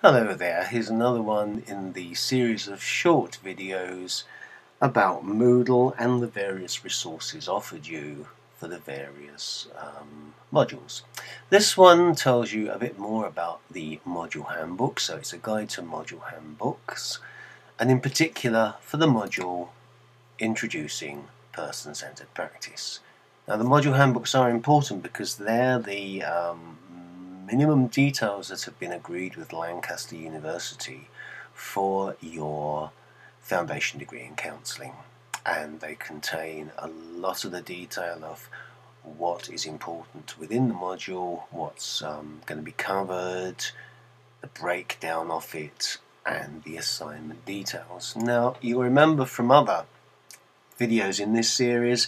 Hello there, here's another one in the series of short videos about Moodle and the various resources offered you for the various modules. This one tells you a bit more about the module handbook, so it's a guide to module handbooks, and in particular for the module introducing person-centered practice. Now the module handbooks are important because they're the minimum details that have been agreed with Lancaster University for your foundation degree in counselling, and they contain a lot of the detail of what is important within the module, what's going to be covered, the breakdown of it, and the assignment details. Now you'll remember from other videos in this series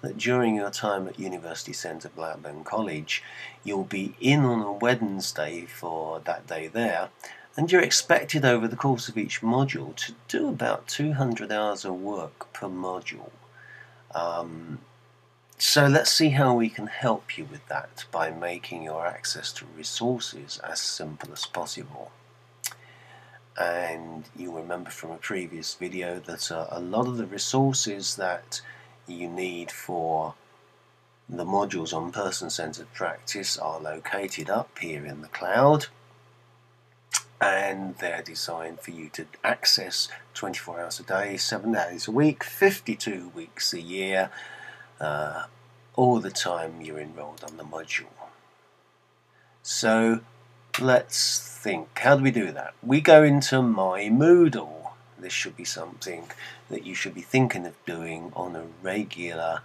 that during your time at University Centre Blackburn College you'll be in on a Wednesday for that day there, and you're expected over the course of each module to do about 200 hours of work per module. So let's see how we can help you with that by making your access to resources as simple as possible. And you'll remember from a previous video that a lot of the resources that you need for the modules on person-centered practice are located up here in the cloud, and they're designed for you to access 24 hours a day, 7 days a week, 52 weeks a year, all the time you're enrolled on the module. So let's think, how do we do that? We go into My Moodle. This should be something that you should be thinking of doing on a regular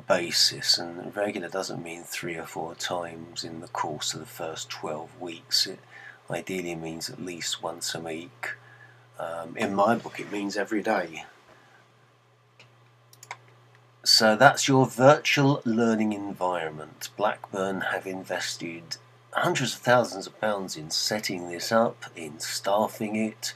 basis, and regular doesn't mean 3 or 4 times in the course of the first 12 weeks. It ideally means at least once a week. In my book it means every day. So that's your virtual learning environment. Blackburn have invested hundreds of thousands of pounds in setting this up, in staffing it,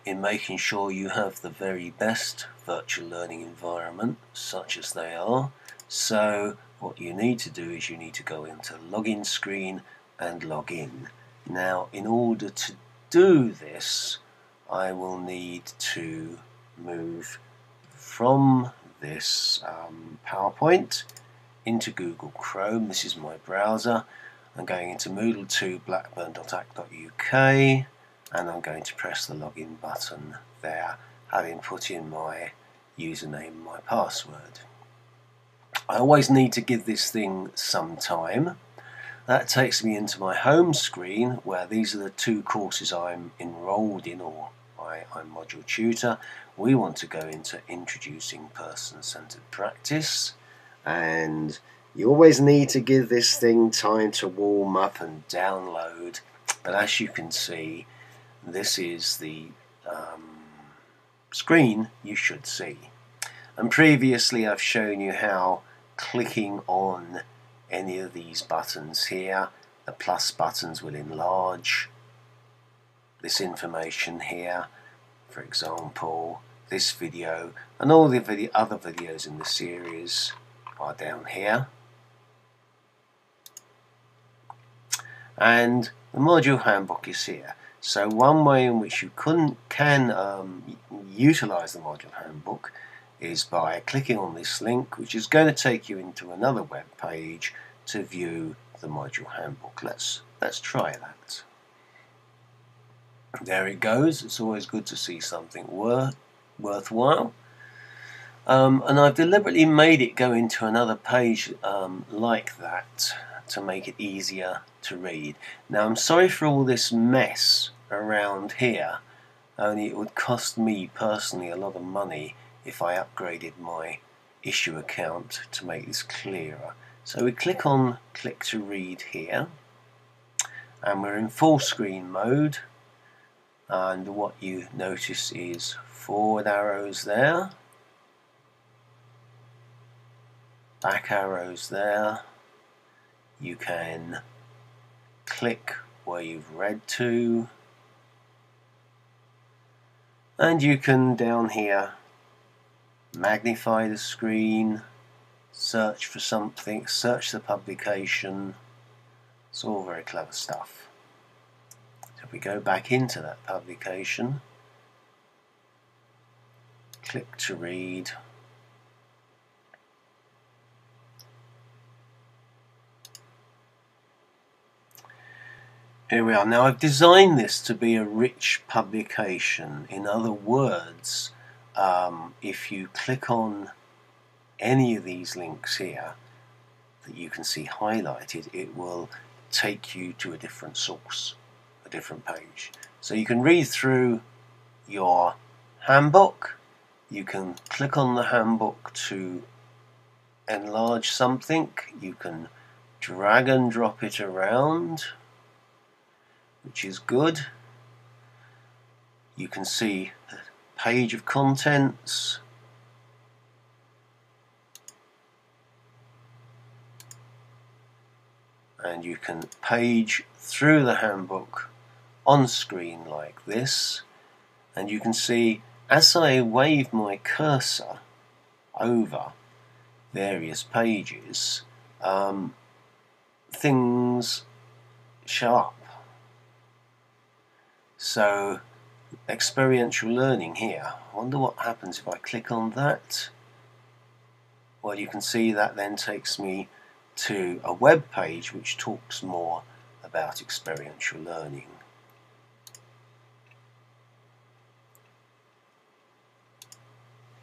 in making sure you have the very best virtual learning environment, such as they are. So what you need to do is you need to go into login screen and log in. Now in order to do this I will need to move from this PowerPoint into Google Chrome. This is my browser. I'm going into Moodle 2 blackburn.ac.uk, and I'm going to press the login button there, having put in my username and my password. I always need to give this thing some time. That takes me into my home screen, where these are the 2 courses I'm enrolled in, or I'm module tutor. We want to go into introducing person-centered practice, and you always need to give this thing time to warm up and download, but as you can see, this is the screen you should see. And previously I've shown you how clicking on any of these buttons here, the plus buttons, will enlarge this information here. For example, this video and all the other videos in the series are down here. And the module handbook is here. So one way in which you can utilize the module handbook is by clicking on this link, which is going to take you into another web page to view the module handbook. Let's try that. There it goes. It's always good to see something worthwhile. And I've deliberately made it go into another page like that to make it easier to read. Now I'm sorry for all this mess around here, only it would cost me personally a lot of money if I upgraded my issue account to make this clearer. So we click on click to read here, and we're in full screen mode, and what you notice is forward arrows there, back arrows there. You can click where you've read to, and you can down here magnify the screen, search for something, search the publication. It's all very clever stuff. So we go back into that publication, click to read, here we are. Now I've designed this to be a rich publication. In other words, if you click on any of these links here that you can see highlighted, it will take you to a different source, a different page. So you can read through your handbook, you can click on the handbook to enlarge something, you can drag and drop it around, which is good. You can see the page of contents, and you can page through the handbook on screen like this, and you can see as I wave my cursor over various pages, things show up. So experiential learning here, I wonder what happens if I click on that. Well, you can see that then takes me to a web page which talks more about experiential learning.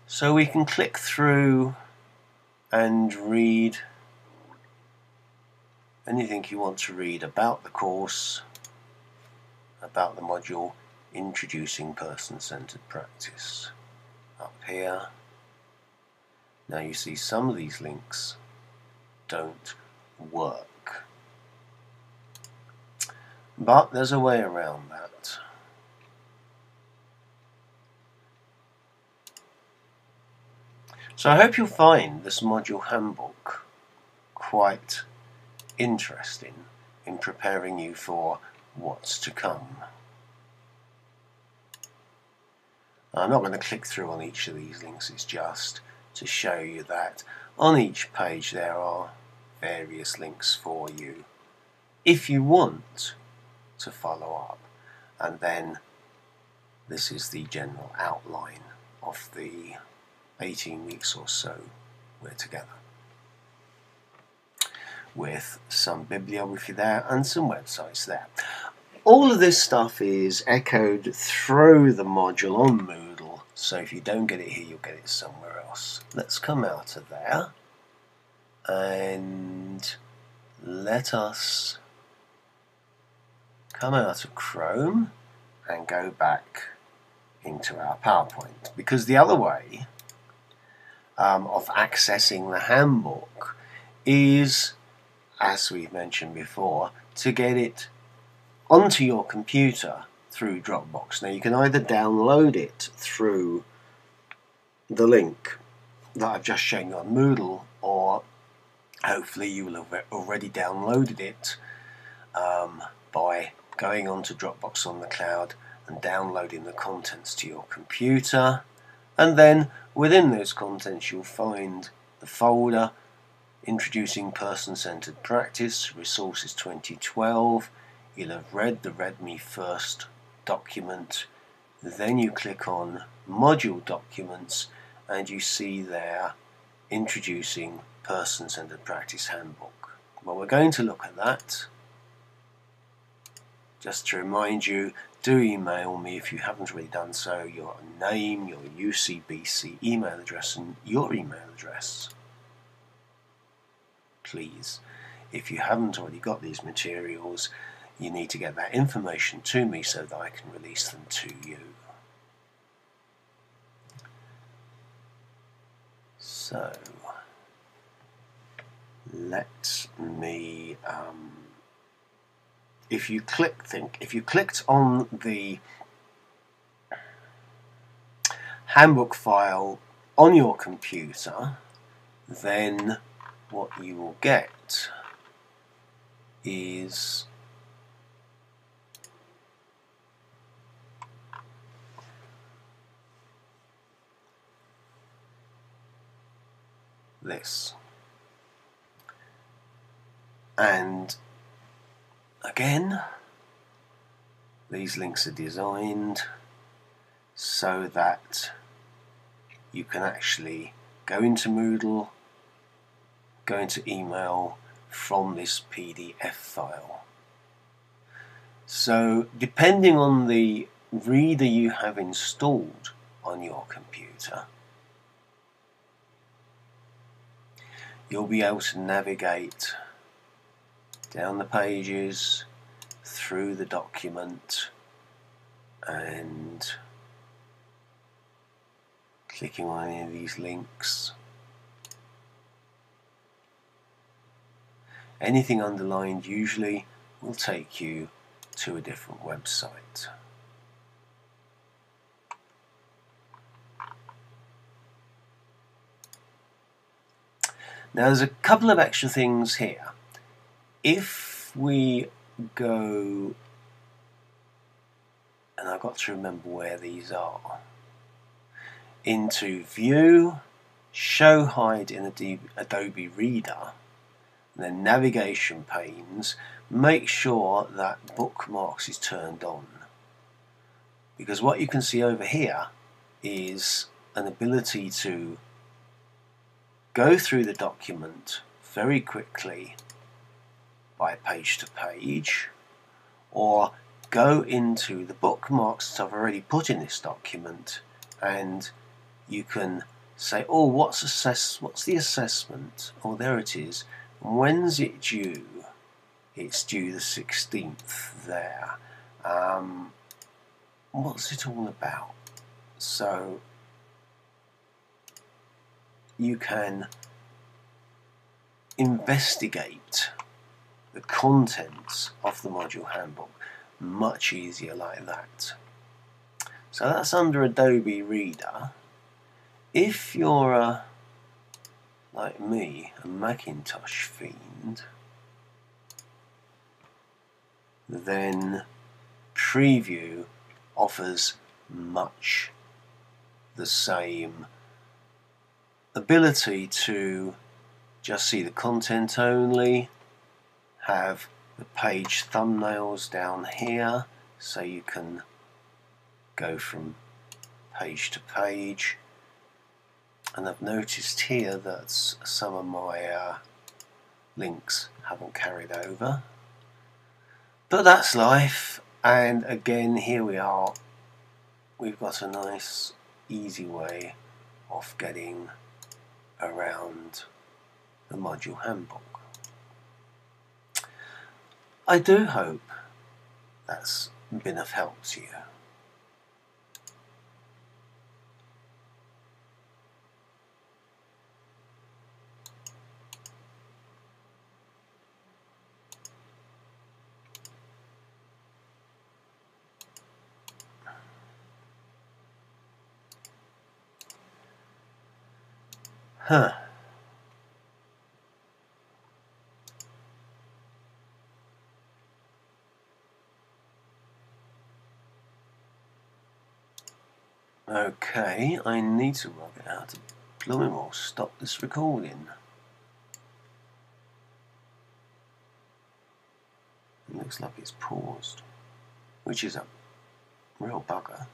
So we can click through and read anything you want to read about the course, about the module Introducing Person-Centered Practice. Up here, now you see some of these links don't work, but there's a way around that. So I hope you'll find this module handbook quite interesting in preparing you for what's to come. I'm not going to click through on each of these links, it's just to show you that on each page there are various links for you if you want to follow up. And then this is the general outline of the 18 weeks or so we're together, with some bibliography there and some websites there. All of this stuff is echoed through the module on Moodle, so if you don't get it here, you'll get it somewhere else. Let's come out of there and let us come out of Chrome and go back into our PowerPoint, because the other way of accessing the handbook is, as we've mentioned before, to get it onto your computer through Dropbox. Now you can either download it through the link that I've just shown you on Moodle, or hopefully you will have already downloaded it by going onto Dropbox on the cloud and downloading the contents to your computer, and then within those contents you'll find the folder Introducing Person-Centered Practice, Resources 2012. You'll have read the Read Me First document, then you click on Module Documents and you see there Introducing Person-Centered Practice Handbook. Well, we're going to look at that. Just to remind you, do email me if you haven't already done so, your name, your UCBC email address and your email address. Please, if you haven't already got these materials, you need to get that information to me so that I can release them to you. So, let me, if you clicked on the handbook file on your computer, then what you will get is this. And again, These links are designed so that you can actually go into Moodle, go into email from this PDF file. So depending on the reader you have installed on your computer, you'll be able to navigate down the pages, through the document, and clicking on any of these links. Anything underlined usually will take you to a different website. Now there's a couple of extra things here. If we go, and I've got to remember where these are, into View, Show Hide in Adobe Reader, and then Navigation Panes, make sure that Bookmarks is turned on. Because what you can see over here is an ability to go through the document very quickly by page to page, or go into the bookmarks that I've already put in this document, and you can say, oh, what's the assessment? Oh, there it is. When's it due? It's due the 16th there. What's it all about? So you can investigate the contents of the module handbook much easier like that. So that's under Adobe Reader. If you're like me, a Macintosh fiend, then Preview offers much the same ability to just see the content only, have the page thumbnails down here so you can go from page to page. And I've noticed here that some of my links haven't carried over, but that's life. And again, here we are, we've got a nice easy way of getting around the module handbook. I do hope that's been of help to you. Huh. Okay, I need to work it out to blooming well stop this recording. It looks like it's paused, which is a real bugger.